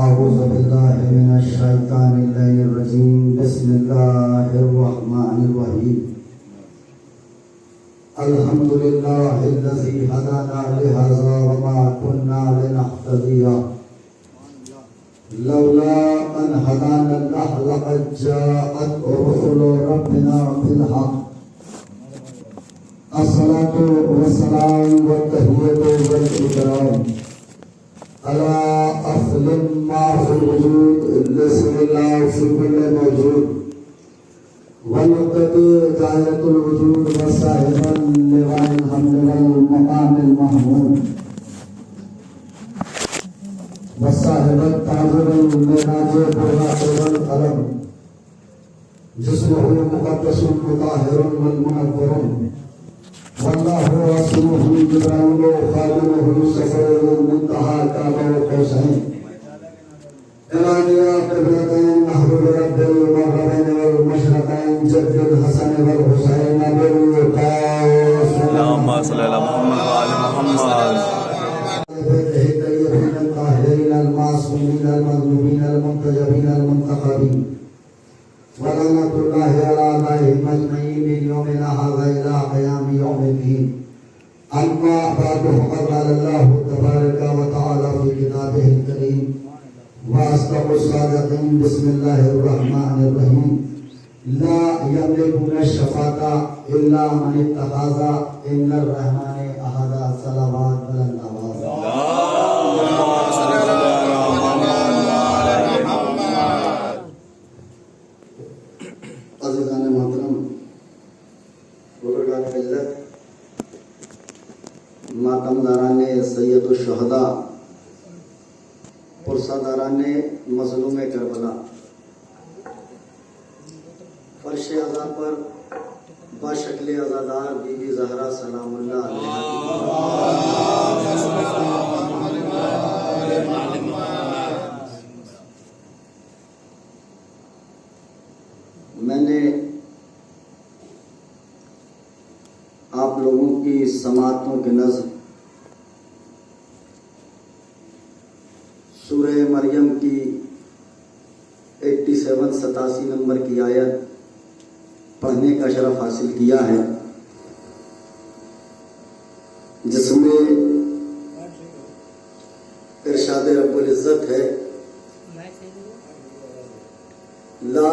أعوذ بالله من الشيطان الرجيم بسم الله الرحمن الرحيم الحمد لله الذي هدانا لهذا وما كنا لنهتدي لولا أن هدانا الله لقد جاءت رسل ربنا بالحق الصلاة والسلام والتحية والإكرام على أفضل ما في الوجود بسم الله في كل موجود والمقتدي غاية الوجود وسائرا لواء الحمد والمقام المحمود وصاحب التاج المناج بالراء والقلم جسمه مقدس مطهر والمنور والله رسوله جبرائيل خادمه سفر المنتهى كعبة قوسين إلى قبلتين نحو رب المغربين والمشرقين جد الحسن والحسين بالقاسم اللهم صل على محمد وعلى محمد. الطيبين الطاهرين المعصومين المظلومين المنتجبين المنتخبين ولعنة الله على أعدائهم أجمعين من يومنا هذا إلى قيام يوم الدين. أما بعد فقد قال الله تبارك وتعالى في كتابه الكريم وأصدق الصادقين بسم الله الرحمن الرحيم لا يملكون الشفاعة إلا من اتخذ إن الرحمن أحد صلوات على النواز. عزیزان محترم، بزرگان ملت، ماتمداران سید الشہداء، پرساداران مظلوم کربلا، فرش عزا پر باشکل عزادار بی بی زہرا سلام اللہ علیہ میں نے آپ لوگوں کی سماعتوں کے نظر سورہ مریم کی 87 نمبر کی آیت پڑھنے کا شرف حاصل کیا ہے، جس میں ارشاد رب العزت ہے لا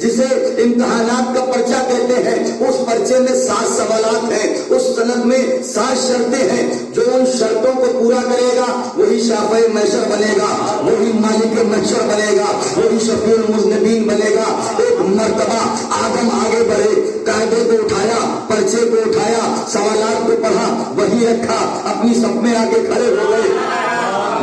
جسے امتحانات کا پرچہ کہتے ہیں. اس پرچے میں 7 سوالات ہیں. اس سند میں 7 شرطیں ہیں. جو ان شرطوں کو پورا کرے گا وہی شافع محشر بنے گا, وہی مالک محشر بنے گا, وہی شفیع المذنبین بنے گا. ایک مرتبہ آدم آگے بڑھے, قاعدے کو اٹھایا, پرچے کو اٹھایا, سوالات کو پڑھا, وہی رکھا, اپنی صف میں آگے کھڑے ہو گئے.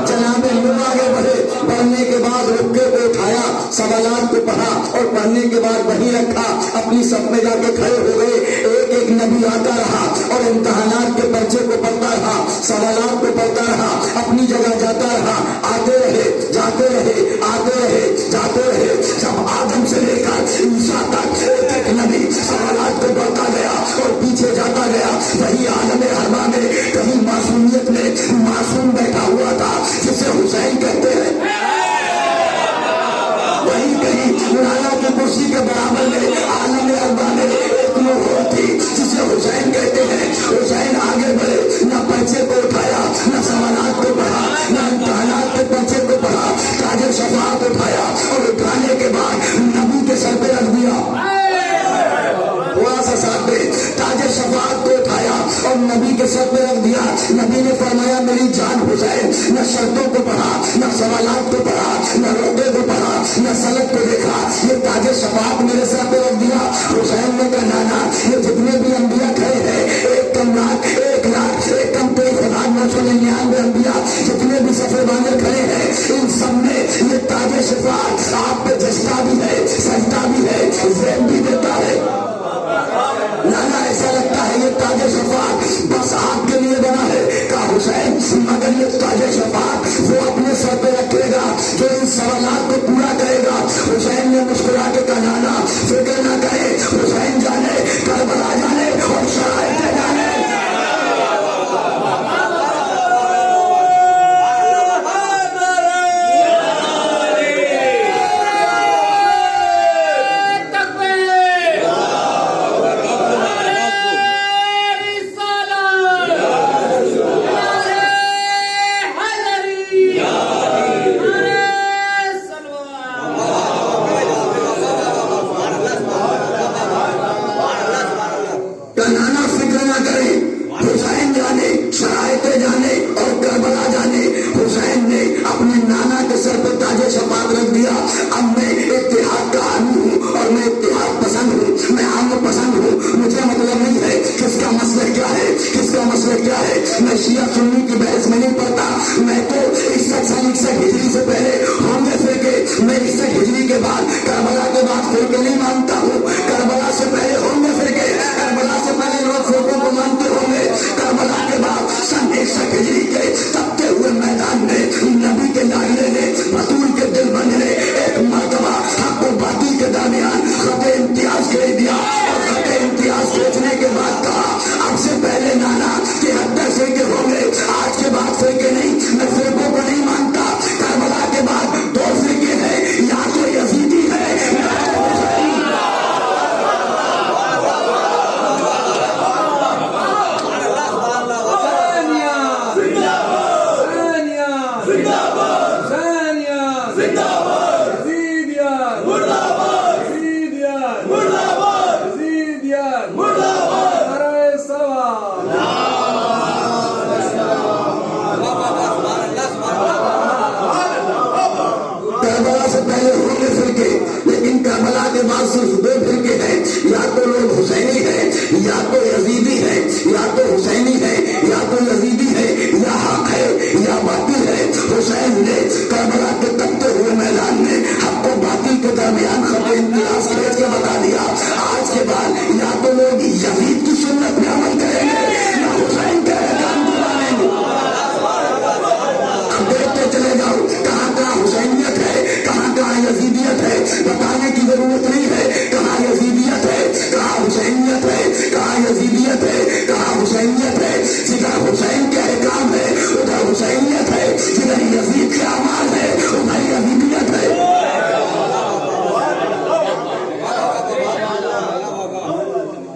جناب نوح آگے بڑھے, پڑھنے کے بعد رکے کو اٹھایا, سوالات کو پڑھا اور پڑھنے کے بعد وہی رکھا, اپنی صف میں جا کے کھڑے ہو گئے. ایک ایک نبی آتا رہا اور امتحانات کے پرچے کو پڑھتا رہا, سوالات کو پڑھتا رہا, اپنی جگہ جاتا رہا. آتے رہے, جاتے رہے, آتے رہے, جاتے رہے. جب آدم سے لے کر عیسیٰ تک ایک ایک نبی سوالات کو پڑھتا گیا اور پیچھے جاتا گیا. وہی عالم ارواح میں کہیں معصومیت میں معصوم بیٹھا ہوا تھا جسے حسین کہتے ہیں. وہی کہیں لالا کی کرسی کے برابر میں عالم ارواح میں ایک نور تھی جسے حسین کہتے ہیں. حسین آگے بڑھے, نہ پرچے کو اٹھایا, نہ سوالات کو پڑھا, نہ امتحانات کے پرچے کو پڑھا. تاج شفاعت اٹھایا اور اٹھانے کے بعد نبی کے سر پہ رکھ دیا. تھوڑا سا ساتھ دے. تاج شفاعت کو اٹھایا اور نبی کے سر پہ رکھ دیا. نبی نے فرمایا میری جان حسین, نہ شرطوں کو پڑھا, نہ سوالات کو پڑھا, نہ روٹے کو پڑھا, نہ سلک کو دیکھا, یہ تاج شفاعت میرے سر پہ رکھ دیا. حسین نے کہا نانا, یہ جتنے بھی انبیاء کھڑے ہیں, 1 کم لاکھ, 1 لاکھ, 1 کم 23,999 انبیاء جتنے بھی صفے باندھے کھڑے ہیں, ان سب میں یہ تاج شفاعت آپ پہ جستا بھی ہے, سجدہ بھی ہے, زین بھی دیتا ہے. لانا ایسا لگتا ہے یہ تاج شفاعت بس آپ کے لیے بنا ہے. کہا حسین مگر یہ تاج شفاعت وہ اپنے سر پہ رکھے گا جو ان سوالات کو پورا کرے گا. حسین نے مسکرا کے کہا نانا فکر نہ کرے, حسین جانے, کربلا جانے اور شرائط جانے. میں شیعہ سنی کی بحث میں نہیں پڑتا. میں تو 61 ہجری سے پہلے ہوں گے فرقے, میں 61 ہجری کے بعد کربلا کے بعد فرقے نہیں مانتا ہوں. کربلا سے پہلے ہوں گے فرقے, کربلا سے پہلے لوگ فرقوں کو مانتے ہوں گے. کربلا کے بعد سن 61 ہجری کے تپتے ہوئے میدان میں نبی کے لاڈلے نے, بطول کے دل بندے نے ایک مرتبہ حق و باطل کے درمیان خط امتیاز کھینچ دیا اور خط امتیاز کھینچنے کے بعد کہا اب سے پہلے نانا کہ 70 فرقے ہوں گے, آج کے بعد فرقے نہیں, میں فرقوں کو نہیں مانتا. کربلا کے بعد 2 فرقے ہیں, یا تو یزیدی ہے یا تو حسینی. صرف 2 فرقے ہیں, یا تو لوگ حسینی ہیں, یا تو یزیدی ہے, یا تو حسینی ہے, یا تو یزیدی ہے, یا حق ہے یا باطل ہے. حسین نے کربلا کے تپتے ہوئے میدان میں حق و باطل کے درمیان خط امتیاز کھینچ کے بتا دیا آج کے بعد یا تو لوگ یزید کی سنت میں عمل کریں گے یا حسین کا احکام کو مانیں گے. اب دیکھتے چلے جاؤ کہاں کہاں حسینیت ہے, کہاں کہاں یزیدیت ہے. بتانے کی ضرورت نہیں ہے کہاں یزیدیت ہے, کہاں حسینیت ہے, کہاں یزیدیت ہے, کہاں حسینیت ہے. جدھر حسین کے احکام ہے ادھر حسینیت ہے, جدھر یزید کے اعمال ہے ادھر یزیدیت ہے.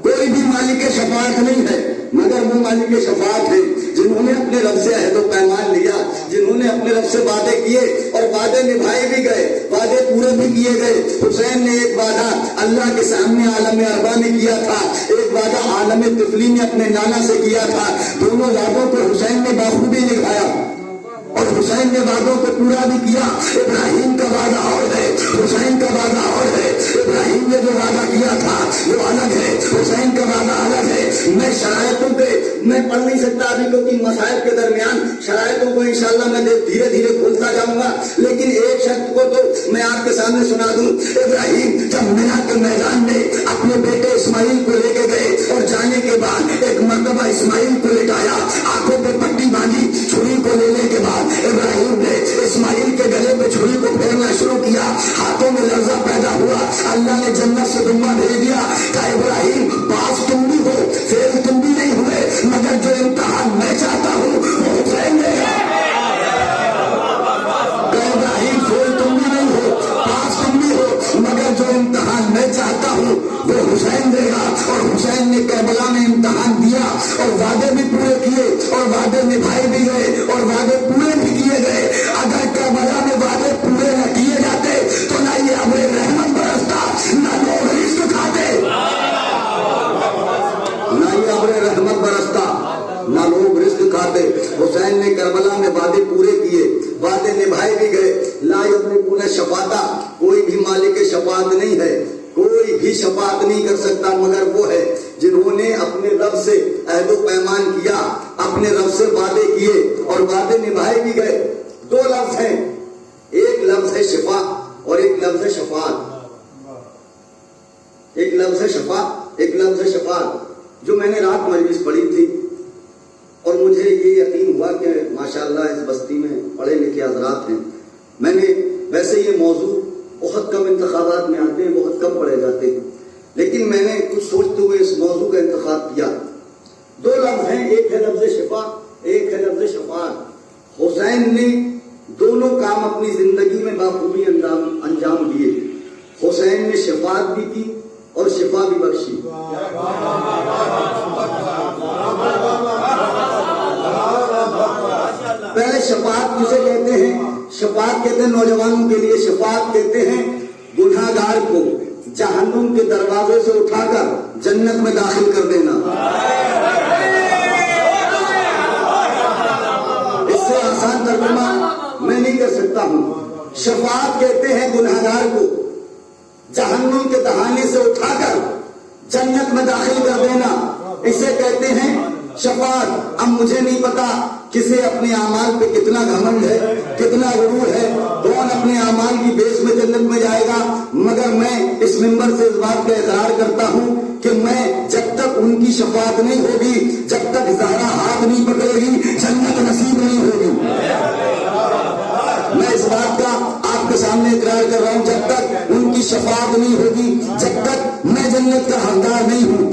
کوئی بھی مالک شفاعت نہیں ہے مگر وہ مالک شفاعت ہے جنہوں نے اپنے رب سے عہد و پیمان لیا, جنہوں نے اپنے رب سے وعدے کیے اور وعدے نبھائے بھی گئے، وعدے پورے بھی کیے گئے۔ حسین نے ایک وعدہ اللہ کے سامنے عالم اربا میں کیا تھا، ایک وعدہ عالم طفلی میں اپنے نانا سے کیا تھا۔ دونوں وعدوں کو حسین نے بخوبی نبھایا اور حسین نے وعدوں کو پورا بھی کیا۔ ابراہیم کا وعدہ اور ہے، حسین کا وعدہ اور ہے۔ ابراہیم نے جو وعدہ کیا تھا وہ الگ ہے، حسین کا وعدہ الگ ہے۔ میں شرائطوں پہ میں پڑھ نہیں سکتا ابھی، کیونکہ مسائل کے درمیان شرائطوں کو انشاءاللہ میں دھیرے دھیرے کھولتا جاؤں گا، لیکن ایک شرط کو تو میں آپ کے سامنے سنا دوں۔ ابراہیم جب مینا کے میدان میں اپنے بیٹے اسماعیل کو لے کے گئے اور جانے کے بعد ایک مرتبہ اسماعیل کو لٹایا، آنکھوں پہ پٹی باندھی، چھری کو لینے کے بعد ابراہیم نے اسماعیل کے گلے پہ چھری کو پھیرنا شروع کیا، ہاتھوں میں لرزہ پیدا ہوا۔ اللہ نے جنت سے دمبا بھیج دیا، کہا ابراہیم پاس تم بھی ہو، فیل تم بھی نہیں ہوئے، مگر جو امتحان میں چاہتا ہوں وہ حسین دے گا۔ کہا ابراہیم فیل تم بھی نہیں ہو، پاس تم بھی ہو، مگر جو امتحان میں چاہتا ہوں وہ حسین دے گا۔ اور حسین نے کربلا میں امتحان دیا اور وعدے بھی پورے کیے اور وعدے نبھائے بھی گئے اور وعدے پورے بھی کیے گئے۔ اگر کربلا میں وعدے پورے نہ کیے جاتے تو نہ یہ ابر رحمت برستا، نہ لوگ رزق کھاتے، نہ یہ ابر رحمت برستا، نہ لوگ رزق کھاتے۔ حسین نے کربلا میں وعدے پورے کیے، وعدے نبھائے بھی گئے۔ لا یملکون شفاعتا، کوئی بھی مالک شفاعت نہیں ہے، کوئی بھی شفاعت نہیں کر سکتا مگر وہ ہے جنہوں نے اپنے رب سے عہد و پیمان کیا، اپنے رب سے وعدے کیے اور وعدے نبھائے بھی گئے۔ دو لفظ ہیں، ایک لفظ ہے شفا اور ایک لفظ ہے شفاعت۔ ایک لفظ ہے شفا، ایک لفظ ہے شفاعت۔ جو میں نے رات مجلس پڑھی تھی اور مجھے یہ یقین ہوا کہ ماشاءاللہ اس بستی میں پڑھے لکھے حضرات ہیں، میں نے ویسے یہ موضوع بہت کم انتخابات میں آتے ہیں، بہت کم پڑھے جاتے ہیں، لیکن میں نے کچھ سوچتے ہوئے اس موضوع کا انتخاب کیا۔ دو لفظ ہیں، ایک ہے لفظ شفا، ایک ہے لفظ شفاعت۔ حسین نے دونوں کام اپنی زندگی میں بخوبی انجام دیے۔ حسین نے شفاعت بھی کی اور شفا بھی بخشی۔ پہلے شفاعت کسے کہتے ہیں؟ شفاعت کہتے ہیں نوجوانوں کے لیے، شفاعت کہتے ہیں گناہ گار کو جہنم کے دروازے سے اٹھا کر جنت میں داخل کر دینا۔ اس سے آسان ترجمہ میں نہیں کر سکتا ہوں۔ شفاعت کہتے ہیں گناہ گار کو جہنم کے دہانے سے اٹھا کر جنت میں داخل کر دینا، اسے کہتے ہیں شفاعت۔ اب مجھے نہیں پتا کسے اپنے اعمال پہ کتنا گھمنڈ ہے، کتنا غرور ہے، کون اپنے اعمال کی بیس میں جنت میں جائے گا، مگر میں اس منبر سے اس بات کا اقرار کرتا ہوں کہ میں جب تک ان کی شفاعت نہیں ہوگی، جب تک زہرا ہاتھ نہیں پکڑے گی، جنت نصیب نہیں ہوگی۔ میں اس بات کا آپ کے سامنے اقرار کر رہا ہوں، جب تک ان کی شفاعت نہیں ہوگی، جب تک میں جنت کا حقدار نہیں ہوں۔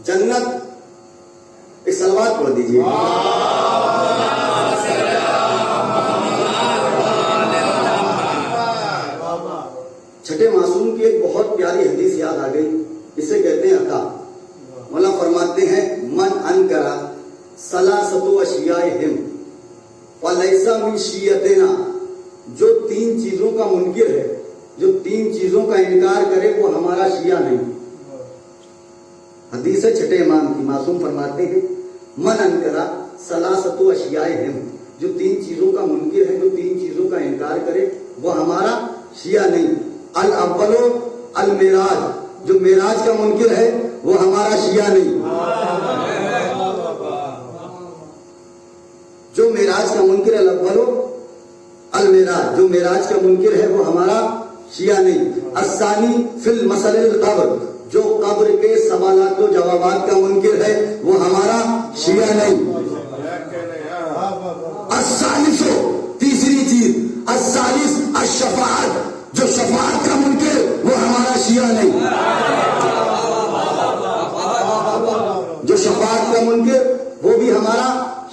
جنت ایک صلوات پڑھ دیجیے۔ چھٹے معصوم کی ایک بہت پیاری حدیث یاد آ گئی، اسے کہتے ہیں عطا۔ مولا فرماتے ہیں من انکر ثلاثۃ اشیاء فلیس من شیعتنا، جو تین چیزوں کا منکر ہے، جو تین چیزوں کا انکار کرے وہ ہمارا شیعہ نہیں۔ حدیث چھٹے امام کی، معصوم فرماتے ہیں من انکر ثلاثۃ اشیاء، جو تین چیزوں کا منکر ہے، جو تین چیزوں کا انکار کرے وہ ہمارا شیعہ نہیں۔ الاول المعراج، جو معراج کا منکر ہے وہ ہمارا شیعہ نہیں۔ جو معراج کا منکر ہے، الاول المعراج، جو معراج کا منکر ہے وہ ہمارا شیعہ نہیں۔ الثانی فی المسئلہ القبر، جو قبر کے سوالات و جوابات کا منکر ہے وہ ہمارا شیعہ نہیں۔ الثالث، تیسری چیز، الثالث الشفاعت، جو شفاعت کا منکر وہ ہمارا شیعہ نہیں۔ جو شفاعت کا منکر وہ بھی ہمارا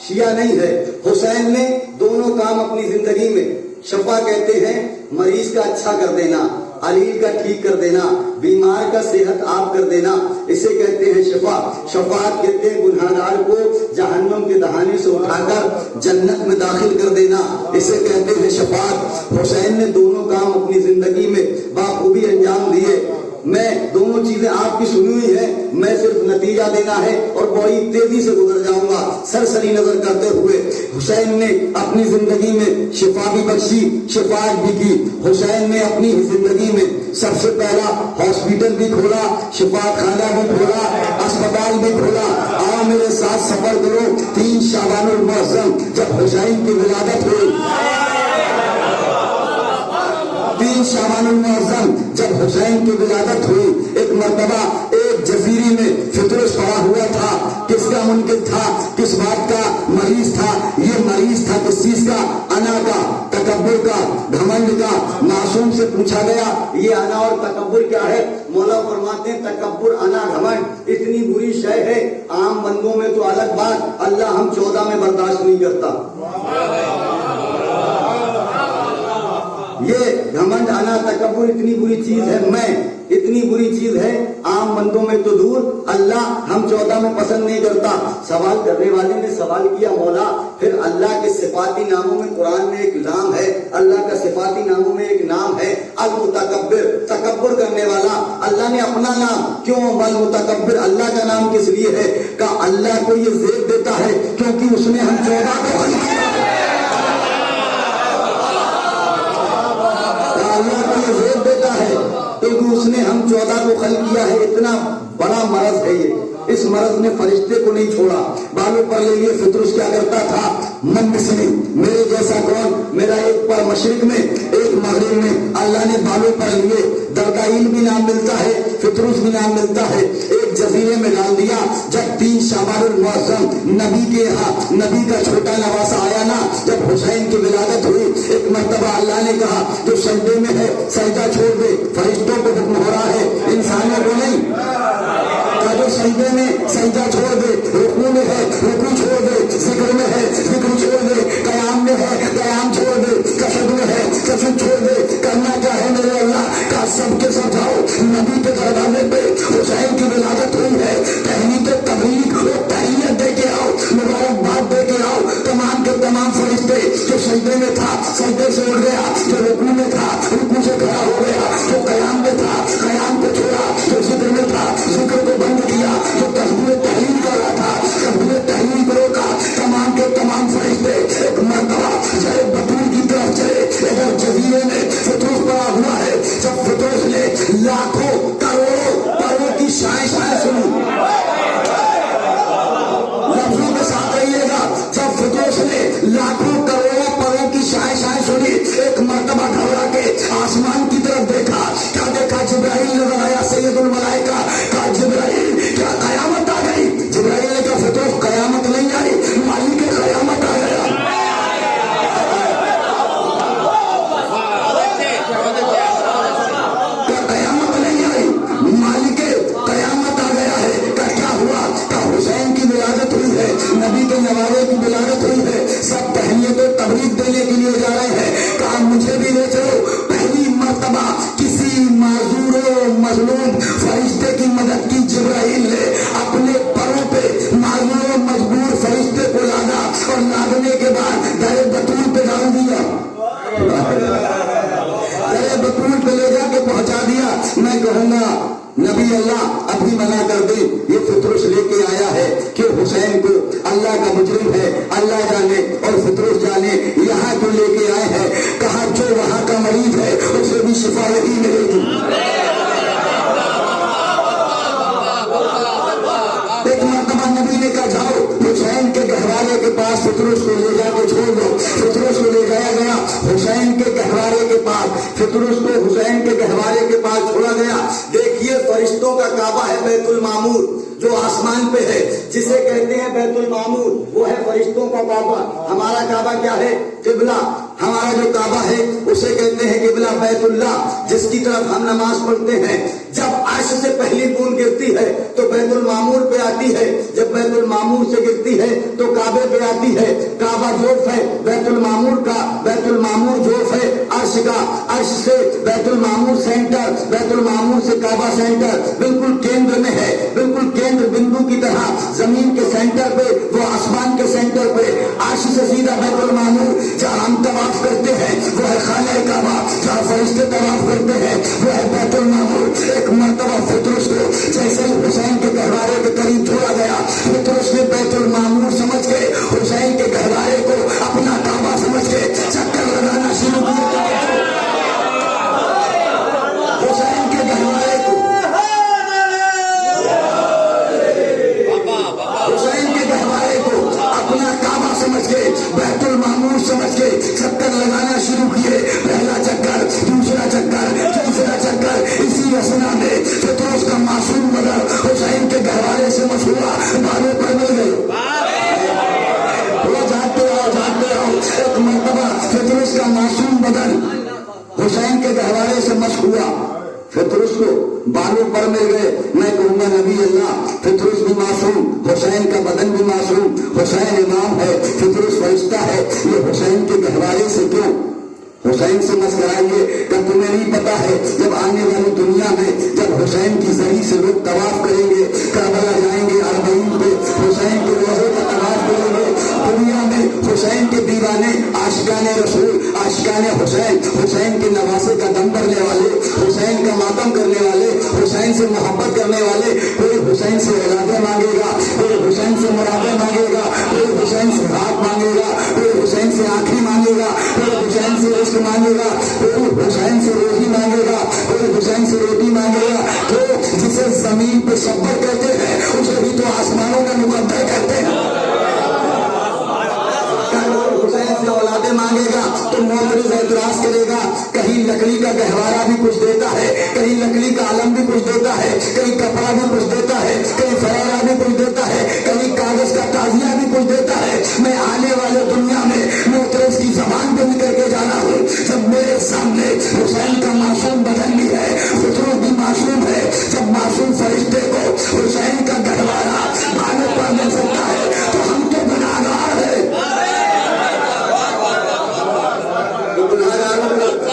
شیعہ نہیں ہے۔ حسین نے دونوں کام اپنی زندگی میں، شفا کہتے ہیں مریض کا اچھا کر دینا، علیل کا ٹھیک کر دینا، بیمار کا صحت آپ کر دینا، اسے کہتے ہیں شفا۔ شفاعت کہتے ہیں گناہگار کو جہنم کے دہانے سے اٹھا کر جنت میں داخل کر دینا، اسے کہتے ہیں شفاعت۔ حسین نے دونوں کام اپنی زندگی میں بخوبی انجام دیے۔ میں دونوں چیزیں آپ کی سنی ہوئی ہے، میں صرف نتیجہ دینا ہے اور بڑی تیزی سے گزر جاؤں گا سرسری نظر کرتے ہوئے۔ حسین نے اپنی زندگی میں شفا بھی بخشی، شفاعت بھی کی۔ حسین نے اپنی زندگی میں سب سے پہلا ہاسپٹل بھی کھولا، شفاعت خانہ بھی کھولا، اسپتال بھی کھولا۔ آؤ میرے ساتھ سفر کرو 3 شعبان المعظم جب حسین کی ولادت ہوئی، 3 شعبان المعظم جب حسین کی ولادت ہوئی، ایک مرتبہ ایک جزیرے میں فطرس پڑا ہوا تھا۔ کس کا منکر تھا؟ کس بات کا مریض تھا؟ یہ مریض تھا کس چیز کا؟ انا کا، تکبر کا، گھمنڈ کا۔ معصوم سے پوچھا گیا یہ انا اور تکبر کیا ہے؟ مولا فرماتے ہیں تکبر، انا، گھمنڈ اتنی بری شے ہے، عام بندوں میں تو الگ بات، اللہ ہم 14 میں برداشت نہیں کرتا۔ یہ گھمنڈ، انا، تکبر اتنی بری چیز ہے، میں اتنی بری چیز ہے، عام بندوں میں تو دور، اللہ ہم 14 میں پسند نہیں کرتا۔ سوال کرنے والے نے سوال کیا مولا پھر اللہ کے صفاتی ناموں میں قرآن میں ایک نام ہے، اللہ کا صفاتی ناموں میں ایک نام ہے المتکبر، تکبر کرنے والا۔ اللہ نے اپنا نام کیوں المتکبر اللہ کا نام کس لیے ہے؟ کہ اللہ کو یہ زیب دیتا ہے کیونکہ اس نے ہم 14 کو اللہ کو یہ زیب دیتا ہے کیونکہ اس نے ہم 14 کو خلق کیا ہے۔ اتنا بڑا مرض ہے یہ، اس مرض نے فرشتے کو نہیں چھوڑا، بالوں پر لے لیے۔ فطرس کیا کرتا تھا؟ من مثلی، میرے جیسا کون؟ میرا ایک پر مشرق میں ایک مغرب میں، اللہ نے بالوں پر لیے۔ دردائیل بھی نام ملتا ہے، فطرس بھی نام ملتا ہے، ایک جزیرے میں ڈال دیا۔ جب 3 شعبان المعظم نبی کے یہاں نبی کا چھوٹا نواسا آیا نا، جب حسین کی ولادت ہوئی، ایک مرتبہ اللہ نے کہا جو سجدے میں ہے سجدہ چھوڑ دے، فرشتوں کو حکم ہو رہا ہے انسانوں کو نہیں، جو سجدے میں سجدہ چھوڑ دے، رکوع میں ہے رکوع چھوڑ دے، ذکر میں ہے ذکر چھوڑ دے، قیام میں ہے قیام چھوڑ دے، کشد میں ہے کشد چھوڑ دے۔ کرنا کیا ہے میرے اللہ کا؟ سب کے سب جاؤ نبی کے دروازے پہ، حسین کی ولادت ہوئی ہے، تہنیت تبریک اور تحیت دے کے آؤ، مبارکباد دے کے آؤ۔ تمام کے تمام فرشتے، جو سجدے میں تھا سجدے سے اٹھ گیا، جو رکوع میں تھا رکوع سے کھڑا ہو گیا، جو قیام میں تھا قیام کو چھوڑا، جو ذکر میں تھا ذکر کو بند کیا، جو تسبیح تحلیل کر رہا تھا تسبیح تحلیل کو روکا۔ تمام کے تمام فرشتے ایک مرتبہ جائے بطول کی طرف چلے۔ ادھر جزیرے میں فطرس پڑا ہوا ہے، جب فطرس نے لاکھوں کروڑوں پروں کی شائیں سنی، لفظوں کے ساتھ رہیے گا، جب فطرس نے لاکھوں کروڑوں پروں کی شائیں سنی، ایک مرتبہ گھبرا کے آسمان کی طرف دیکھا۔ کیا دیکھا؟ جبرائیل نظر آیا، سید الملائکہ کا جبرائیل، کیا قیامت آ گئی؟ جبرائیل نے کہا فطرس قیامت نہیں آئی، مالک قیامت آ گیا۔ قیامت نہیں آئی، مالک قیامت آ گیا ہے۔ کیا ہوا؟ کہ حسین کی ولادت ہوئی ہے، نبی کے نوازے کی ولادت ہوئی ہے، سب تہنیت و تبریک دینے کے لیے جا رہے ہیں۔ کہا مجھے بھی لے چلو۔ پہلی مرتبہ کسی معذور و مظلوم فرشتے کی مدد کی جبرائیل نے، اپنے پروں پہ معذور و مجبور فرشتے کو لادا اور لادنے کے بعد در بطول پہ ڈال دیا، در بطول پہ لے جا کے پہنچا دیا۔ میں کہوں گا نبی اللہ ابھی منع کر دے، یہ فطرس لے کے آیا ہے کہ حسین کو اللہ کا مجرم ہے، اللہ جانے اور فطرس جانے، یہاں کیوں لے کے آئے ہیں؟ کہا جو وہاں کا مریض ہے اسے بھی شفا نہیں ملے گی۔ ایک مرتبہ نبی نے کہا جاؤ حسین کے گہوارے کے پاس فطرس کو لے جا کے چھوڑ دو۔ فطرس کو لے جایا گیا حسین کے گہوارے کے پاس، فطرس کو حسین کے گہوارے کے پاس چھوڑا گیا۔ دیکھیے فرشتوں کا کعبہ ہے بیت المعمور، جو آسمان پہ ہے، جسے کہتے ہیں بیت المعمور، وہ ہے فرشتوں کا کعبہ۔ ہمارا کعبہ کیا ہے؟ قبلہ۔ ہمارا جو کعبہ ہے اسے کہتے ہیں قبلہ بیت اللہ، جس کی طرف ہم نماز پڑھتے ہیں۔ جب عرش سے پہلی بوند گرتی ہے تو بیت المعمور پہ آتی ہے، جب جب بیت المعمور سے گرتی ہے تو کعبے پہ آتی ہے. کعبہ جوف ہے بیت المعمور کا, بیت المعمور جوف ہے عرش کا, عرش سے بیت المعمور سینٹر, بیت المعمور سے کعبہ سینٹر بالکل کیندر میں ہے, بالکل کیندر بندو کی طرح زمین کے سینٹر پہ, وہ آسمان کے سینٹر پہ. عرش سے سیدھا بیت المعمور جہاں ہم طواف کرتے ہیں وہ ہے خانہ کعبہ, جہاں فرشتے طواف کرتے ہیں وہ ہے بیت المعمور. ایک مرتبہ فطرس کو جیسے ہی حسین کے گہوارے کے قریب چھوڑا گیا, فطرس نے بیت المعمور سمجھ کے حسین کے گہوارے کو اپنا کعبہ سمجھ کے چکر لگانا شروع کیا. حسین کے گہوارے کو, حسین کے گہوارے کو اپنا کعبہ سمجھ کے, بیت المعمور سمجھ کے چکر لگانا شروع کیے. پہلا چکر, دوسرا چکر, تیسرا چکر. اسی اسنا میں فطرس کا معصوم بدن حسین کے گہوارے سے مشہور بالوں پر مل گئے. وہ جاتے رہو. ایک مرتبہ فطرس کا معصوم بدن حسین کے گہوارے سے مشق ہوا, فطرس کو بالوں پر مل گئے. میں کہوں گا نبی اللہ, فطرس بھی معصوم, حسین کا بدن بھی معصوم. حسین امام ہے, فطرس فرشتہ ہے, یہ حسین کے گہوارے سے کیوں؟ حسین سے مسکرائیے کہ تمہیں نہیں پتا ہے جب آنے والی دنیا میں جب حسین کی زری سے لوگ طواف کریں گے, کربلا جائیں گے, اربعین پہ حسین کے روزے کا طواف کریں گے, دنیا میں حسین کے دیوانے, عاشقان رسول, عاشقان حسین, حسین کے نواسے کا دم بھرنے والے, حسین کا ماتم کرنے والے, حسین سے محبت کرنے والے, کوئی حسین سے ارادے مانگے گا, کوئی حسین سے مرادیں مانگے گا, کوئی حسین سے ہاتھ مانگے گا, کوئی حسین سے آنکھیں مانگے گا, کوئی حسین سے رزق مانگے گا, کوئی حسین سے روزی مانگے گا, کوئی حسین سے روٹی مانگے گا. تو جسے زمین پہ شبر کہتے ہیں اسے بھی تو آسمانوں میں مقدر کہتے ہیں. حسین سے اولادیں مانگے گا تو معترض اعتراض کرے گا, کہیں لکڑی کا گہوارہ بھی کچھ دیتا ہے, کہیں لکڑی کا علم بھی کچھ دیتا ہے, کہیں کپڑا بھی کچھ دیتا ہے, کہیں فرارا بھی کچھ دیتا ہے, کہیں کاغذ کا تعزیہ بھی کچھ دیتا ہے. میں آنے والے دنیا میں معترض کی زبان پہ نکل کے جانا ہوں جب میرے سامنے حسین کا معصوم بدن بھی ہے, فطرت بھی معصوم ہے. جب معصوم فرشتے کو حسین کا گہوارہ بالوں پر مل سکتا ہے تو ہم تو گناہگار ہیں.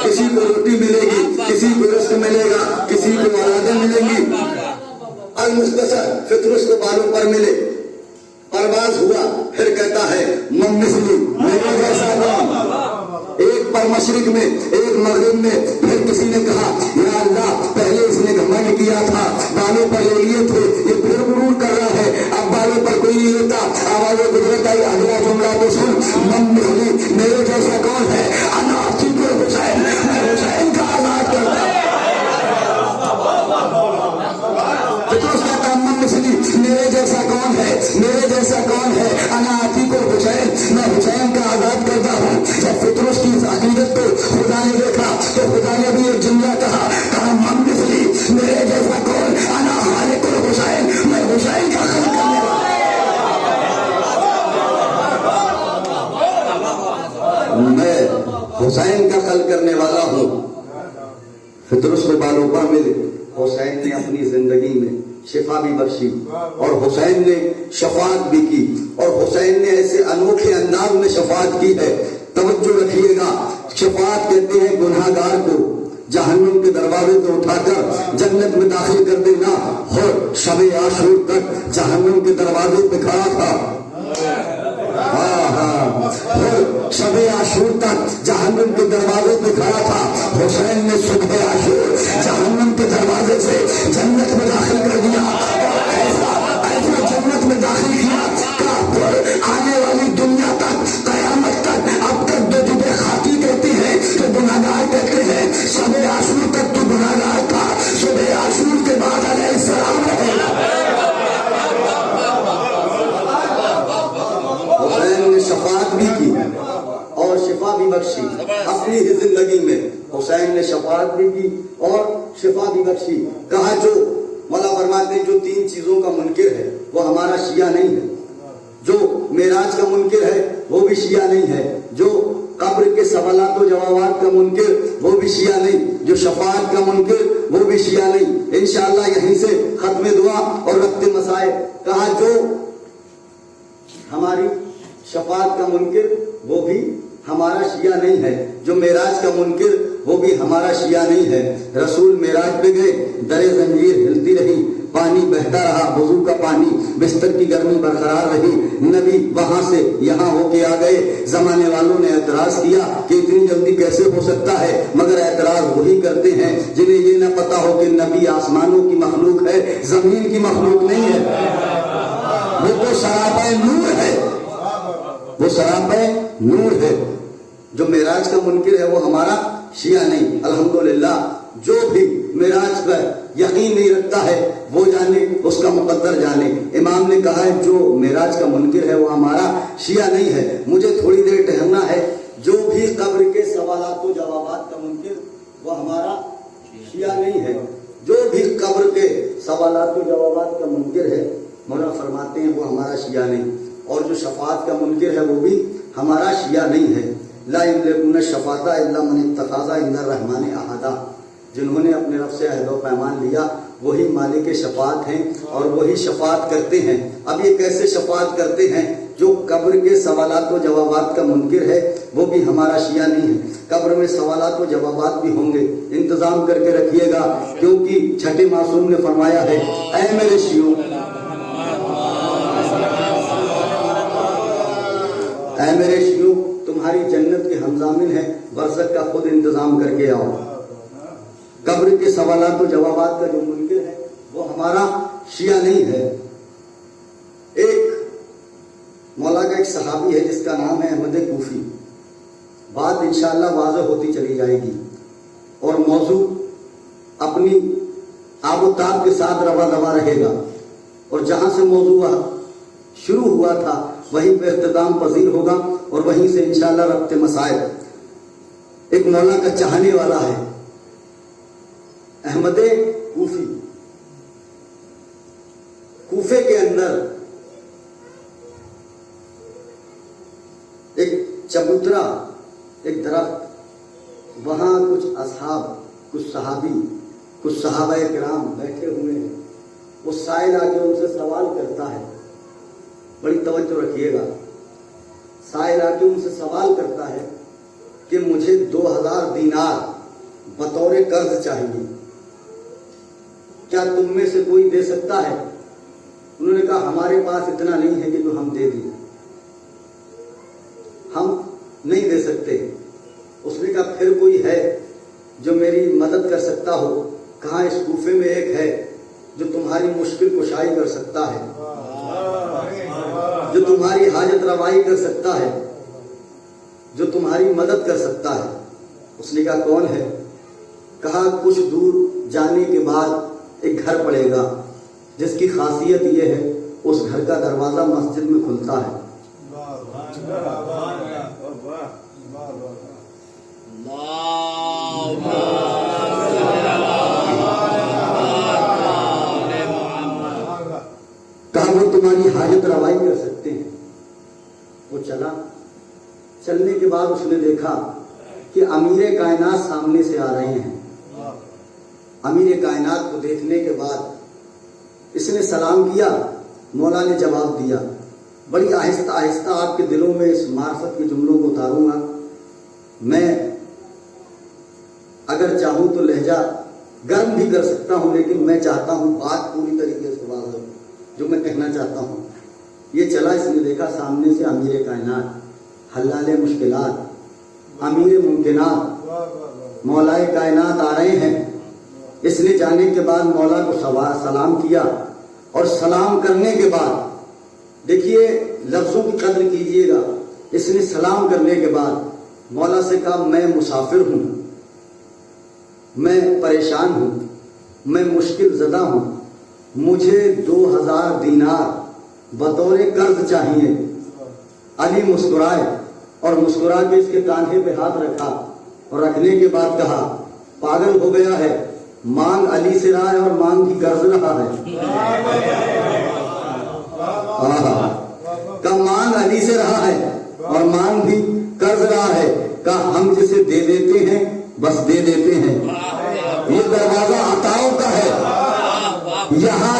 کسی کو روٹی ملے گی, کسی کو رزق ملے گا, کسی کو اولادیں ملیں گی. المختصر فطرس کو بالوں پر ملے, پرواز ہوا, پھر کہتا ہے من مثلی, میرے جیسا کون. ایک پر مشرق میں, ایک مغرب میں. پھر کسی نے کہا یا اللہ, پہلے اس نے گھمنڈ کیا تھا, بالوں پر لے لیے تھے, یہ پھر غرور کر رہا ہے, اب بالوں پر کوئی نہیں لیتا. آواز قدرت آئی, اگلا جملہ تو سن, من مثلی, میرے جیسا کون ہے. انا عتیق حسین, میں حسین کا آزاد کرتا ہوں. فطرس کا کام من مثلی, میرے جیسا کون ہے, میرے جیسا کون ہے. انا عتیق حسین, میں حسین کا آزاد کرتا ہوں. جب فطرس کی عقیدت کو خدا نے دیکھا تو خدا نے بھی ایک جملہ کہا من مثلی, میرے جیسا کون. انا خالق حسین, میں حسین کا خلق کرنے والا. میں حسین کا خلق کرنے والا ہوں. فطرس کو بالوں پر ملے. حسین نے اپنی زندگی میں شفا بھی بخشی اور حسین نے شفاعت بھی کی, اور حسین نے ایسے انوکھے انداز میں شفاعت کی ہے. توجہ رکھیے گا, شفاعت کہتے ہیں گناہگار کو جہنم کے دروازے سے اٹھا کر جنت میں داخل کر دینا. اور شب عاشور تک جہنم کے دروازے پہ کھڑا تھا. شب عاشور تک جہنم کے دروازے پہ کھڑا تھا. حسین نے صبح عاشور جہنم کے دروازے سے جنت میں داخل کر دیا, اور ایسا جنت میں داخل کیا کہ آنے والی دنیا تک, قیامت تک, اب تک جو تجھے خاطی کہتے ہیں تو گناہگار کہتے ہیں. شب عاشور تک تو گناہگار تھا, صبح عاشور کے بعد علیہ السلام رہے. حسین نے شفاعت بھی کی اور شفا بھی بخشی اپنی ہی زندگی میں. حسین نے شفاعت بھی کی اور شفا بھی بخشی. کہا جو مولا فرماتے ہیں جو 3 چیزوں کا منکر ہے وہ ہمارا شیعہ نہیں ہے. جو معراج کا منکر ہے وہ بھی شیعہ نہیں ہے. جو قبر کے سوالات و جوابات کا منکر وہ بھی شیعہ نہیں. جو شفاعت کا منکر وہ بھی شیعہ نہیں. انشاءاللہ یہیں سے ختم دعا اور رفت مسائل. کہا جو کا منکر وہ بھی ہمارا شیعہ نہیں ہے، جو معراج کا منکر وہ بھی ہمارا شیعہ نہیں ہے۔ رسول معراج پہ گئے، در زنجیر ہلتی رہی، پانی بہتا رہا، وضو کا پانی، بستر کی گرمی برقرار رہی، نبی وہاں سے یہاں ہو کے آ گئے۔ زمانے والوں نے اعتراض کیا کہ اتنی جلدی کیسے ہو سکتا ہے، مگر اعتراض وہی کرتے ہیں جنہیں یہ نہ پتا ہو کہ نبی آسمانوں کی مخلوق ہے، زمین کی مخلوق نہیں ہے، وہ تو سراپے نور ہے، وہ سراپے نور ہے۔ جو معراج کا منکر ہے وہ ہمارا شیعہ نہیں۔ الحمدللہ جو بھی معراج پر یقین نہیں رکھتا ہے وہ جانے، اس کا مقدر جانے۔ امام نے کہا ہے جو معراج کا منکر ہے وہ ہمارا شیعہ نہیں ہے۔ مجھے تھوڑی دیر ٹہلنا ہے۔ جو بھی قبر کے سوالات و جوابات کا منکر وہ ہمارا شیعہ نہیں ہے۔ جو بھی قبر کے سوالات و جوابات کا منکر ہے مولانا فرماتے ہیں وہ ہمارا شیعہ نہیں۔ اور جو شفاعت کا منکر ہے وہ بھی ہمارا شیعہ نہیں ہے۔ لا یملکون الشفاعۃ الا من اتخذ عند الرحمن عہدا، جنہوں نے اپنے رب سے عہد و پیمان لیا وہی مالک شفاعت ہیں اور وہی شفاعت کرتے ہیں۔ اب یہ کیسے شفاعت کرتے ہیں؟ جو قبر کے سوالات و جوابات کا منکر ہے وہ بھی ہمارا شیعہ نہیں ہے۔ قبر میں سوالات و جوابات بھی ہوں گے، انتظام کر کے رکھیے گا، کیونکہ چھٹے معصوم نے فرمایا ہے اے میرے شیعوں، اے میرے شیعوں، تمہاری جنت کے ہمضامن ہے، برزخ کا خود انتظام کر کے آؤ۔ قبر کے سوالات و جوابات کا جو منکر ہے وہ ہمارا شیعہ نہیں ہے۔ ایک مولا کا ایک صحابی ہے جس کا نام ہے احمد کوفی، بات انشاءاللہ واضح ہوتی چلی جائے گی اور موضوع اپنی آب و تاب کے ساتھ روا دوا رہے گا، اور جہاں سے موضوع شروع ہوا تھا وہیں پہ اختتام پذیر ہوگا اور وہیں سے انشاءاللہ ربط مسائل۔ ایک مولا کا چاہنے والا ہے احمد کوفی، کوفے کے اندر ایک چبوترا، ایک درخت، وہاں کچھ اصحاب، کچھ صحابی، کچھ صحابہ کرام بیٹھے ہوئے ہیں۔ وہ سائل آ کے ان سے سوال کرتا ہے، بڑی توجہ رکھیے گا، سائل آ کے ان سے سوال کرتا ہے کہ مجھے 2000 دینار بطور قرض چاہیے، کیا تم میں سے کوئی دے سکتا ہے؟ انہوں نے کہا ہمارے پاس اتنا نہیں ہے کہ جو ہم دے دیں، ہم نہیں دے سکتے۔ اس نے کہا پھر کوئی ہے جو میری مدد کر سکتا ہو؟ کہاں اس کوفے میں ایک ہے جو تمہاری مشکل کشائی کر سکتا ہے، جو تمہاری حاجت روائی کر سکتا ہے، جو تمہاری مدد کر سکتا ہے۔ اس نے کہا کون ہے؟ کہا کچھ دور جانے کے بعد ایک گھر پڑے گا جس کی خاصیت یہ ہے اس گھر کا دروازہ مسجد میں کھلتا ہے۔ کہا وہ تمہاری حاجت روائی کر سکتے ہیں۔ وہ چلا، چلنے کے بعد اس نے دیکھا کہ امیر کائنات سامنے سے آ رہے ہیں۔ امیر کائنات کو دیکھنے کے بعد اس نے سلام کیا، مولا نے جواب دیا۔ بڑی آہستہ آہستہ آپ کے دلوں میں اس معرفت کے جملوں کو اتاروں گا۔ میں اگر چاہوں تو لہجہ گرم بھی کر سکتا ہوں، لیکن میں چاہتا ہوں بات پوری طریقے سے واضح ہو جو میں کہنا چاہتا ہوں۔ یہ چلا، اس نے دیکھا سامنے سے امیر کائنات، حلال مشکلات، امیر ممکنات، مولائے کائنات آ رہے ہیں۔ اس نے جانے کے بعد مولا کو سلام کیا، اور سلام کرنے کے بعد دیکھیے لفظوں کی قدر کیجئے گا۔ اس نے سلام کرنے کے بعد مولا سے کہا میں مسافر ہوں، میں پریشان ہوں، میں مشکل زدہ ہوں، مجھے 2000 دینار بطور قرض چاہیے۔ علی مسکرائے اور مسکرا کے اس کے کاندھے پہ ہاتھ رکھا، اور رکھنے کے بعد کہا پاگل ہو گیا ہے، مانگ علی سے رہا ہے اور مانگ بھی قرض رہا ہے۔ کہ مانگ علی سے رہا ہے اور مانگ بھی قرض رہا ہے، کہ ہم جسے دے دیتے ہیں بس دے دیتے ہیں۔ یہ دروازہ عطاؤں کا ہے، یہاں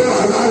2000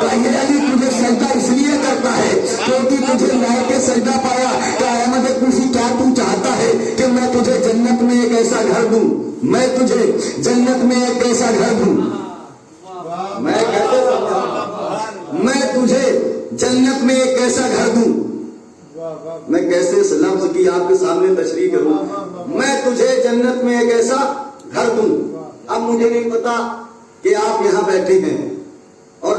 کہ یہ علی تجھے سجدہ اس لیے کرتا ہے کیونکہ تجھے لائق کے سجدہ پایا. کہ احمد کوفی کیا تو چاہتا ہے کہ میں تجھے جنت میں ایک ایسا گھر دوں, میں تجھے جنت میں ایک ایسا گھر دوں, میں کیسے سمجھاؤں, میں تجھے جنت میں ایک ایسا گھر دوں, میں کیسے اس لفظ کی آپ کے سامنے تشریح کروں, میں تجھے جنت میں ایک ایسا گھر دوں. اب مجھے نہیں پتا کہ آپ یہاں بیٹھے ہیں اور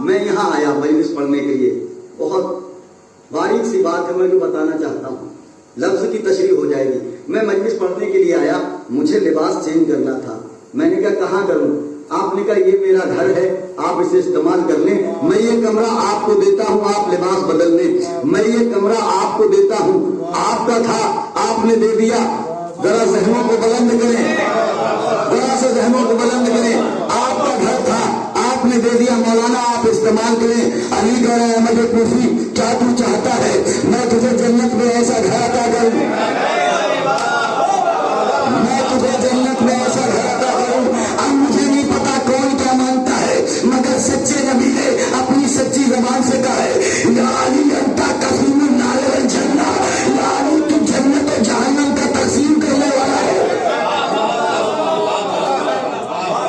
میں یہاں آیا مجلس پڑھنے کے لیے. بہت باریک سی بات ہے, میں جو بتانا چاہتا ہوں, لفظ کی تشریح ہو جائے گی. میں مجلس پڑھنے کے لیے آیا, مجھے لباس چینج کرنا تھا. میں نے کہا کہاں کروں؟ آپ نے کہا یہ میرا گھر ہے, آپ اسے استعمال کر لیں, میں یہ کمرہ آپ کو دیتا ہوں, آپ لباس بدل لیں. میں یہ کمرہ آپ کو دیتا ہوں, آپ کا تھا آپ نے دے دیا. ذرا ذہنوں کو بلند کریں, ذرا سے ذہنوں کو بلند کریں. آپ کا گھر تھا آپ نے دے دیا, مولانا آپ استعمال کریں. علی کہہ رہے ہیں احمد کوفی کیا تو چاہتا ہے میں تجھے جنت میں ایسا گھر عطا کروں, میں تجھے جنت میں ایسا گھر عطا کروں. اب مجھے نہیں پتا کون کیا مانتا ہے, مگر سچے نبی نے اپنی سچی زبان سے کہا ہے یا علی انتا قسیم النار والجنہ, یا علی تو جنت و جہنم کا تقسیم کرنے والا ہے,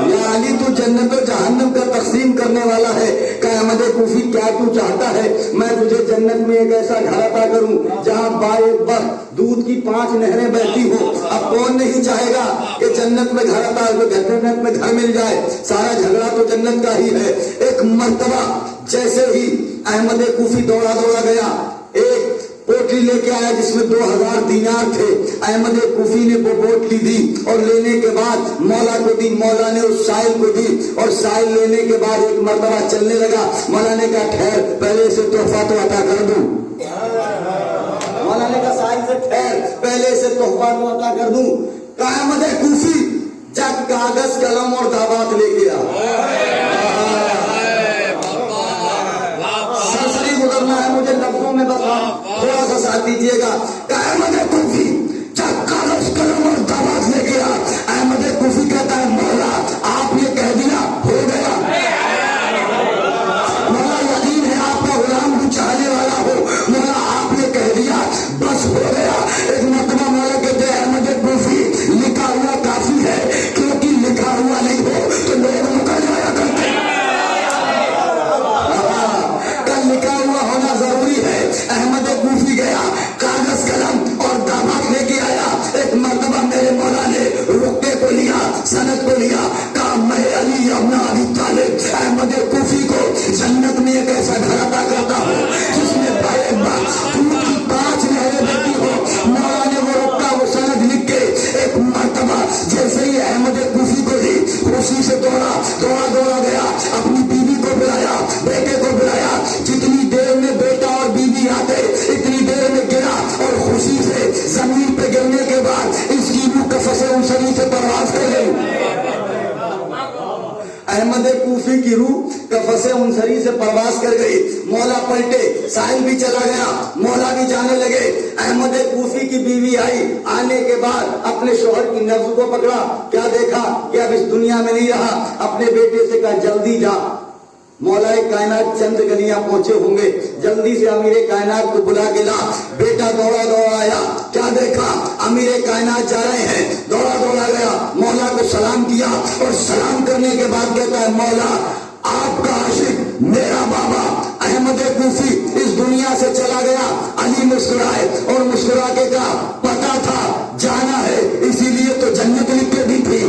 یا علی تو جنت و جہنم کا تقسیم کرنے والا ہے. کہ احمد کوفی کیا تو چاہتا ہے میں تجھے جنت میں ایک ایسا گھر عطا کروں جہاں بائے بر دودھ کی 5 نہریں بہتی ہو. اب کون نہیں چاہے گا کہ جنت میں گھر عطا, جنت میں گھر مل جائے, سارا جھگڑا تو جنت کا ہی ہے. ایک مرتبہ جیسے ہی احمد کوفی دوڑا گیا, ایک پوٹلی لے کے آیا جس میں 2000 دینار تھے. احمد کوفی نے وہ پوٹلی دی اور لینے کے بعد مولا کو دی, مولا نے اس سائل کو دی اور سائل لینے کے بعد ایک مرتبہ چلنے لگا. مولا نے کہا ٹھہر پہلے سے تحفہ تو عطا کر دوں, مولا نے کہا سائل سے ٹھہر پہلے سے تحفہ تو عطا کر دوں. کہ احمد کوفی جب کاغذ قلم اور دعوات لے گیا, سرسری گزرنا ہے مجھے لفظوں میں بس تھوڑا سا ساتھ دیجیے گا. کہ احمد کوفی جب کاغذ قلم اور دعوات لے گیا, احمد کوفی کہتا ہے مولا آپ نے کہہ دیا ہو گیا, مولا یقین ہے آپ کا غلام بھی چاہنے والا ہو, مولا آپ نے کہہ دیا بس ہو گیا. ایک مرتبہ مولا کہتے ہیں احمد کوفی لکھا ہوا کافی ہے, کیونکہ لکھا ہوا نہیں ہو تو لوگ مکر جایا کرتے, لکھا ہوا ہونا ضروری ہے. احمد کوفی گیا کاغذ قلم اور دعوات لے کے آیا. ایک مرتبہ میرے مولا نے رقعے کو لیا, سند کو لیا, کہا میں علی ابن ابی طالب احمد کوفی کو جنت میں ایک ایسا گھر عطا کرتا ہوں جس میں بائے دودھ کی 5 نہریں بہتی ہو. مولا نے وہ رقعہ وہ سند لکھ کے ایک مرتبہ جیسے ہی احمد کوفی کو دی, خوشی سے دوڑا گیا, اپنی بیوی کو بلایا, بیٹے کو بلایا. جتنی دیر میں بیٹا اور بیوی آتے اتنی دیر میں گرا اور خوشی سے زمین پہ گرنے کے بعد اس کی روح قفس انصری سے پرواز کر گئی. احمد کوفی کی روح قفس انصری سے پرواز کر گئی. مولا پلٹے, سائل بھی چلا گیا, مولا بھی جانے لگے. احمد کوفی کی بیوی آئی, آنے کے بعد اپنے شوہر کی نبض کو پکڑا, کیا دیکھا کہ اب اس دنیا میں نہیں رہا. اپنے بیٹے سے کہا جلدی جا, مولا کائنات چند گلیاں پہنچے ہوں گے, جلدی سے امیر کائنات کو بلا کے لا. بیٹا دوڑا آیا, کیا دیکھا امیر کائنات جا رہے ہیں, دوڑا گیا, مولا کو سلام کیا اور سلام کرنے کے بعد کہتا ہے مولا آپ کا عاشق میرا بابا احمد کوفی اس دنیا سے چلا گیا. علی مسکرائے اور مسکرا کے کہا پتا تھا جانا ہے اسی لیے تو جنت لکھ کے دی تھی.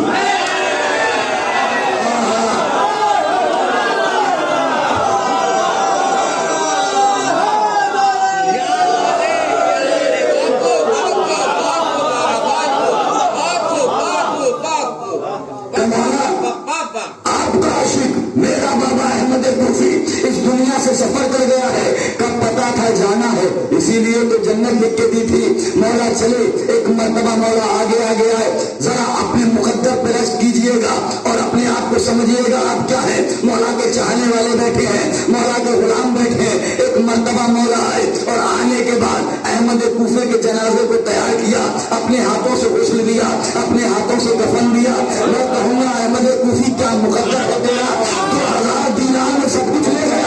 سے سفر کر گیا ہے, کب پتا تھا جانا ہے اسی لیے تو جنت لکھ کے دی تھی. مولا چلے, ایک مرتبہ مولا آگے آئے, ذرا اپنے مقدر پہ رشک کیجئے گا اور اپنے آپ کو سمجھیے گا آپ کیا ہے. مولا کے چاہنے والے بیٹھے ہیں, مولا کے غلام بیٹھے ہیں. ایک مرتبہ مولا آئے اور آنے کے بعد احمد کوفے کے جنازے کو تیار کیا, اپنے ہاتھوں سے غسل دیا, اپنے ہاتھوں سے کفن دیا. میں کہوں گا احمد کوفی کیا مقدر ہے تیرا, 2000 دینار میں سب کچھ لے گیا.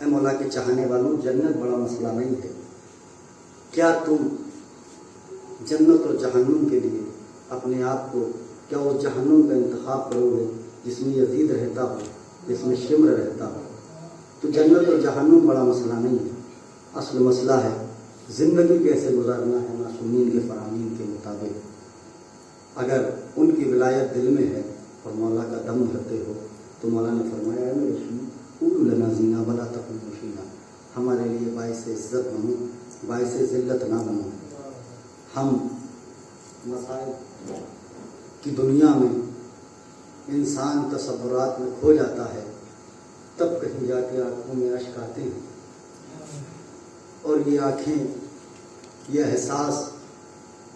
اے مولا کے چاہنے والوں، جنت بڑا مسئلہ نہیں ہے. کیا تم جنت اور جہنم کے لیے اپنے آپ کو کیا اس جہنم کا انتخاب کرو گے جس میں یزید رہتا ہو، جس میں شمر رہتا ہو؟ تو جنت اور جہنم بڑا مسئلہ نہیں ہے. اصل مسئلہ ہے زندگی کیسے گزارنا ہے معصومین کے فرامین کے مطابق. اگر ان کی ولایت دل میں ہے اور مولا کا دم بھرتے ہو تو مولا نے فرمایا ہے میرے رسول قولوا لنا زینا ولا تقولوا شینا، ہمارے لیے باعث عزت بنو، باعث ذلت نہ بنو. ہم مسائل کی دنیا میں انسان تصورات میں کھو جاتا ہے، تب کہیں جا کے آنکھوں میں اشک آتے ہیں. اور یہ آنکھیں، یہ احساس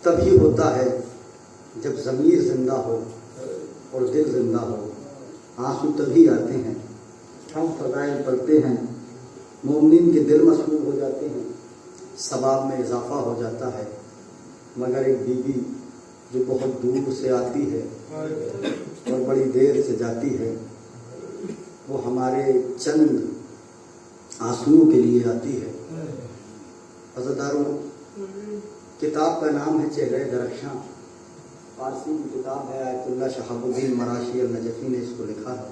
تبھی ہوتا ہے جب ضمیر زندہ ہو اور دل زندہ ہو. آنسو تبھی آتے ہیں. ہم فضائل پڑھتے ہیں، مومنین کے دل مسرور ہو جاتے ہیں، ثواب میں اضافہ ہو جاتا ہے. مگر ایک بیوی جو بہت دور سے آتی ہے اور بڑی دیر سے جاتی ہے، وہ ہمارے چند آنسوؤں کے لیے آتی ہے. عزیزداروں، کتاب کا نام ہے چہرہ درخشاں. فارسی کی کتاب ہے، آیت اللہ شہاب الدین مراشی النجفی نے اس کو لکھا ہے.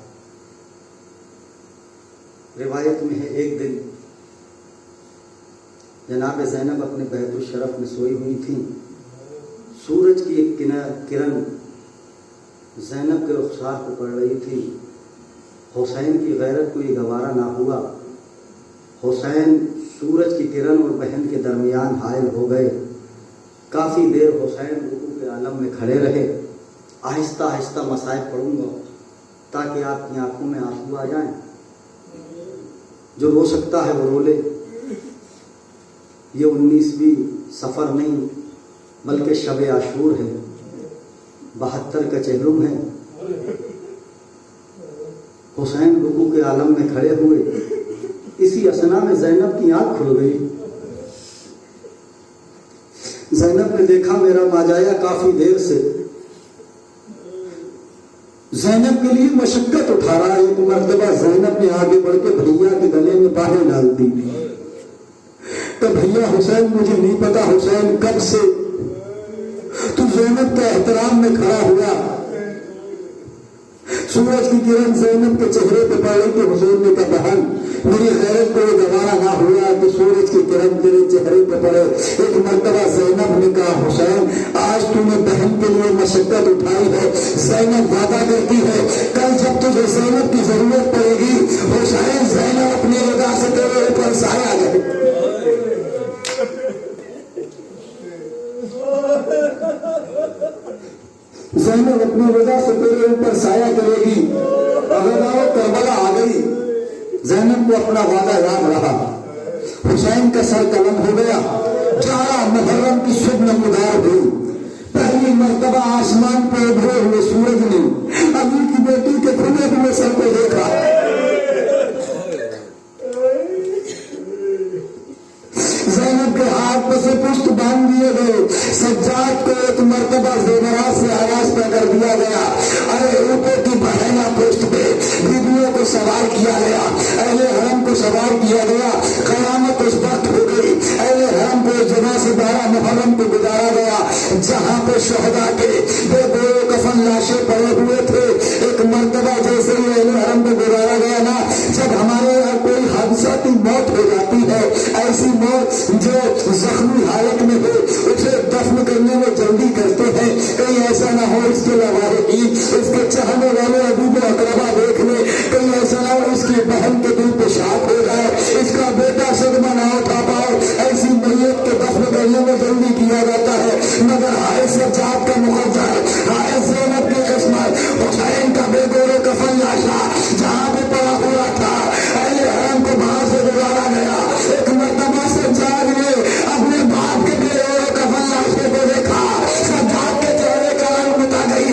روایت میں ہے ایک دن جناب زینب اپنے بیت الشرف میں سوئی ہوئی تھیں. سورج کی ایک کرن زینب کے رخسار کو پڑ رہی تھی. حسین کی غیرت کو یہ گوارا نہ ہوا. حسین سورج کی کرن اور بہن کے درمیان حائل ہو گئے. کافی دیر حسین رکوع کے عالم میں کھڑے رہے. آہستہ آہستہ مصائب پڑھوں گا تاکہ آپ کی آنکھوں میں آنسو آ جائیں. جو رو سکتا ہے وہ رو لے. یہ 19ویں سفر نہیں بلکہ شب عاشور ہے. 72 کا چہلم ہے. حسین رکوع کے عالم میں کھڑے ہوئے. اسی اسنا میں زینب کی آنکھ کھل گئی. زینب نے دیکھا میرا ماجایا کافی دیر سے زینب کے لیے مشقت اٹھا رہا ہے. ایک مرتبہ زینب نے آگے بڑھ کے بھیا کے گلے میں باہیں ڈال دی. تو بھیا حسین مجھے نہیں پتا حسین کب سے تو زینب کے احترام میں کھڑا ہوا. سورج کی کرن زینب کے چہرے پہ پڑ رہی تو حسین نے کہا بہن میری غیرت کو یہ گوارا نہ ہوا کہ سورج کی کرن تیرے چہرے پہ پڑے. ایک مرتبہ زینب نے کہا حسین آج تو نے بہن کے لیے مشقت اٹھائی ہے. زینب وعدہ کرتی ہے کل جب تجھے زینب کی ضرورت پڑے گی حسین زینب اپنی رضا سے تیرے اوپر سایہ کرے. زینب اپنی رضا سے تیرے اوپر سایہ کرے گی. اگر کربلا آ گئی. زینب کو اپنا وعدہ یاد رہا. حسین کا سر قلم ہو گیا. 11 محرم کی صبح نمودار ہوئی. پہلی مرتبہ آسمان پہ ابھرے ہوئے سورج نے امیر کی بیٹی کے کھلے ہوئے سر کو دیکھا. زینب کے ہاتھ پہ سے پشت باندھ دیے گئے. سجاد کو ایک مرتبہ زیورات سے آواز پہ کر دیا گیا. ارے اوپر کی بہنا پشت پہ بیویوں کو سوار کیا گیا. اہل حرم کو سوار کیا گیا. قیامت اس وقت ہو گئی. اہل حرم کو جگہ سے 12 محرم کو گزارا گیا جہاں پہ شہداء کے بے گوئے کفن لاشیں پڑے ہوئے تھے. ایک مرتبہ جیسے ہی اہل حرم کو گزارا گیا نا، جب ہمارے یہاں کوئی حادثاتی موت ہو جاتی ہے، ایسی موت جو زخمی حالت میں ہو، اسے دفن کرنے میں جلدی کرتے ہیں کہیں ایسا نہ ہو اس کے لواحقین اس کے چاہنے والے ابو کو اقربا دیکھ لے، کہیں ایسا نہ ہو اس کی بہن کے دل پیشاب ہو جائے، اس کا بیٹا صدمہ نہ اٹھا پائے. ایسی میت کے دفن کرنے میں جلدی کیا جاتا ہے. مگر حائض سجاد کا مقدر، حائض زینب کی قسمت، حسین کا بے گورے کفن لاشا جہاں پہ پڑا ہوا تھا اہل حرم کو باہر سے گزارا گیا. ایک مرتبہ سجاد نے اپنے باپ کے بے گورے کفن لاشے کو دیکھا. سجاد کے چہرے کا رنگ بتا گئی.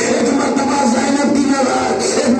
ایک مرتبہ زینب کی نظر ایک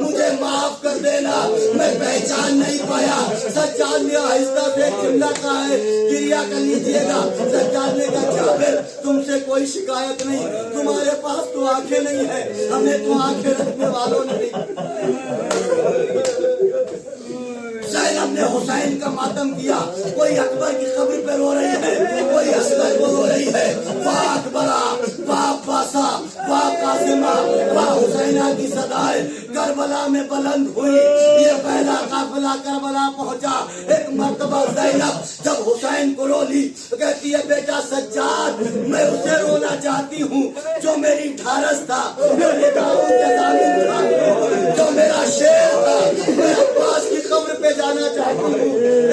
مجھے معاف کر دینا، میں پہچان نہیں پایا۔ سجاد نے آہستہ سے ایک جملہ کہا ہے، کریا کر لیجیے گا۔ سجاد نے کہا جابر تم سے کوئی شکایت نہیں، تمہارے پاس تو آنکھیں نہیں ہے، ہمیں تو آنکھیں رکھنے والوں نے نہیں۔ زینب نے حسین کا ماتم کیا، کوئی اکبر کی قبر پہ رو رہی ہے، کوئی اصغر کو رو رہی ہے۔ واہ اکبرہ، واہ عباسہ، واہ قاسمہ، واہ حسینہ کی صدائیں کربلا میں بلند ہوئی۔ یہ پہلا قافلہ کربلا پہنچا۔ ایک مرتبہ زینب جب حسین کو رو لی تو کہتی ہے بیٹا سجاد میں اسے رونا چاہتی ہوں جو میری ڈھارس تھا، میرے گاؤں کے ضامن تھا، جو میرا شیر تھا، میں عباس کی قبر پہ جانا چاہتی ہوں۔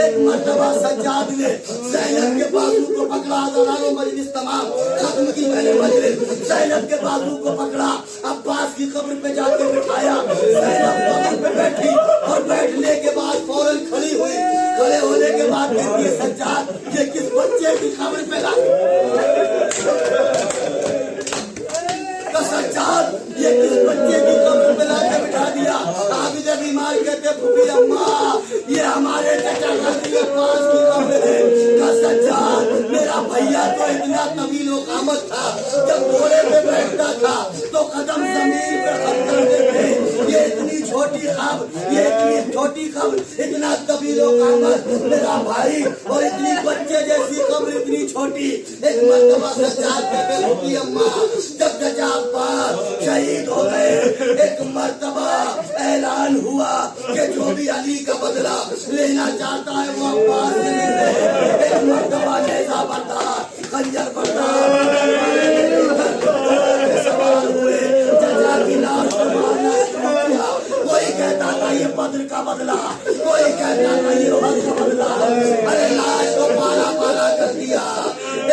ایک مرتبہ سجاد نے زینب کے بازو کو پکڑا، حضرات مجلس تمام ختم کی میں نے مجلس، زینب کے بازو کو پکڑا، عباس کی قبر پہ جا کے بٹھایا۔ زینب قبر پہ بیٹھی اور بیٹھنے کے بعد فوراً کھڑی ہوئی، کھڑے ہونے کے بعد کہتی ہے سجاد یہ کس بچے کی قبر پہ لا سجاد یہ کس بچے کی قبر پہ لا کے بٹھا دیا؟ عابد بیمار کہتے پھوپھی اماں یہ ہمارے چچا غازی عباس کی قبر ہے۔ کہا سجاد میرا بھیا تو اتنا طویل و قامت تھا، جب گھوڑے پہ بیٹھتا تھا تو قدم زمین پہ خط کرتے تھے، یہ اتنی چھوٹی قبر، یہ اتنی چھوٹی قبر، اتنا طویل و قامت میرا بھائی، اور اتنی بچے جیسی قبر اتنی چھوٹی۔ ایک مرتبہ سجاد کہتے پھوپھی اماں جب چچا عباس شہید ہو گئے، ایک مرتبہ اعلان ہوا کہ جو بھی علی کا بدلہ لینا چاہتا ہے وہ عباس سے لے لے۔ ایک مرتبہ نیزہ بردار، خنجر بردار سوار ہوئے، چچا کی لاش کو مارنا شروع کیا۔ کوئی کہتا تھا یہ بدر کا بدلہ، کوئی کہتا تھا یہ احد کا بدلہ، ارے لاش کو پارا پارا کر دیا،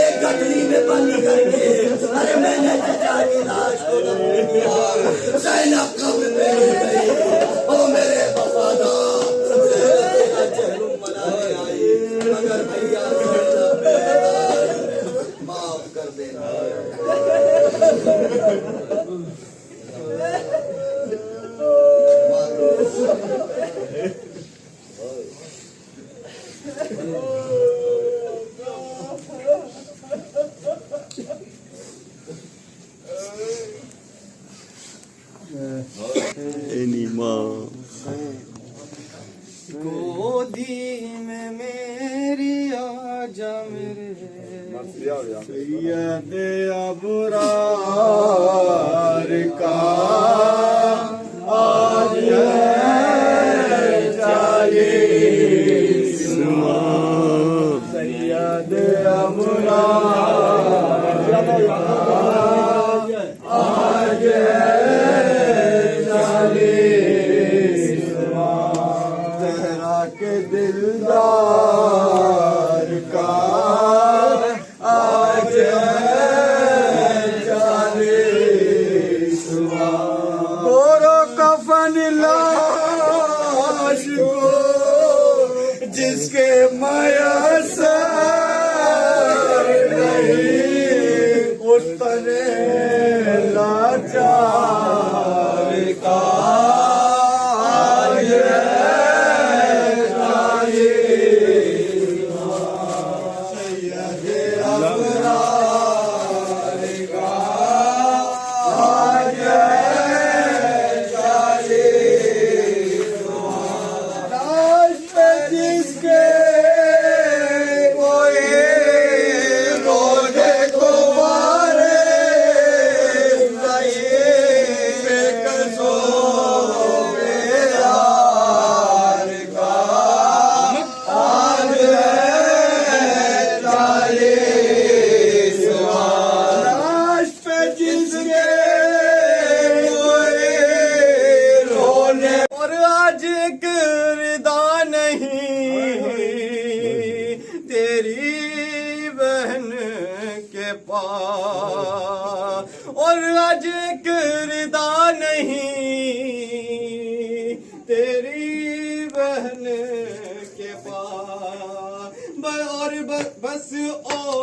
ایک گٹری میں بند کر کے، ارے میں نے چچا کی لاش کو دفن کیا۔ زینب قبر پہ گر گئی، او میرے وفادار زینب کا چہرم بنانے آئی، مگر بھیا زینب معاف کر دینا۔ گودی میں میری آجا میرے سید ابرار کا آج ہے چالیس ماہ، سید ابرار آج ہے چالیس ماہ، زہرا کے دلدار کا آج ہے چالیس ماہ، گورو کفن لاش کو جس کے میسر نہیں، اس طرح لاچار کا آج ہے چالیس ماہ، سید ابرار کا آج ہے چالیس ماہ، لاش پہ جس کے کوئی روزے کو مارے اور آج ایک ردا نہیں تیری بہن کے پاس، اور بس اور